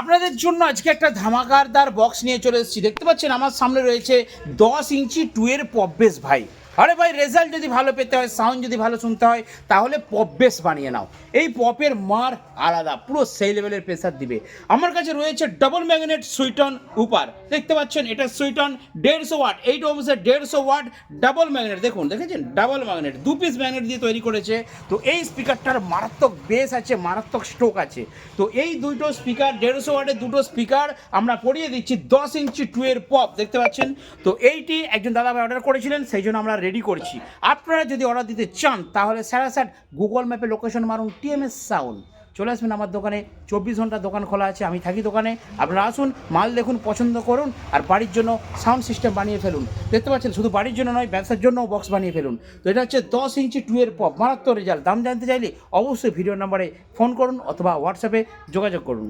আপনাদের জন্য আজকে একটা ধামাকাদার বক্স নিয়ে চলে এসেছি। দেখতে পাচ্ছেন আমার সামনে রয়েছে 10 ইঞ্চি টুয়ের পপ বেস ভাই। আরে ভাই, রেজাল্ট যদি ভালো পেতে হয়, সাউন্ড যদি ভালো শুনতে হয়, তাহলে পপ বেস বানিয়ে নাও। এই পপের মার আলাদা, পুরো সেই লেভেলের প্রেসার দিবে। আমার কাছে রয়েছে ডাবল ম্যাগনেট সুইটন উপার। দেখতে পাচ্ছেন এটা সুইটন 150 watt, 8 ohms 150 watt double magnet. দেখেছেন ডাবল ম্যাগনেট, 2 পিস ম্যাগনেট দিয়ে তৈরি করেছে। তো এই স্পিকারটার মারাত্মক বেস আছে, মারাত্মক স্ট্রোক আছে। তো এই দুটো স্পিকার 150 ওয়াটের দুটো স্পিকার আমরা পরিয়ে দিচ্ছি 10 ইঞ্চি টুয়ের পপ। দেখতে পাচ্ছেন। তো এইটি একজন দাদা ভাই অর্ডার করেছিলেন, সেই জন্য আমরা রেডি করছি। আপনারা যদি অর্ডার দিতে চান তাহলে স্যারাসাট গুগল ম্যাপে লোকেশন মারুন টিএমএস সাউন্ড, চলে আসবেন আমার দোকানে। 24 ঘন্টা দোকান খোলা আছে, আমি থাকি দোকানে। আপনারা আসুন, মাল দেখুন, পছন্দ করুন, আর বাড়ির জন্য সাউন্ড সিস্টেম বানিয়ে ফেলুন। দেখতে পাচ্ছেন, শুধু বাড়ির জন্য নয়, ব্যবসার জন্যও বক্স বানিয়ে ফেলুন। তো এটা হচ্ছে 10 ইঞ্চি টুয়ের পপ, মারাত্মক রেজাল্ট। দাম জানতে চাইলে অবশ্যই ভিডিও নাম্বারে ফোন করুন অথবা হোয়াটসঅ্যাপে যোগাযোগ করুন।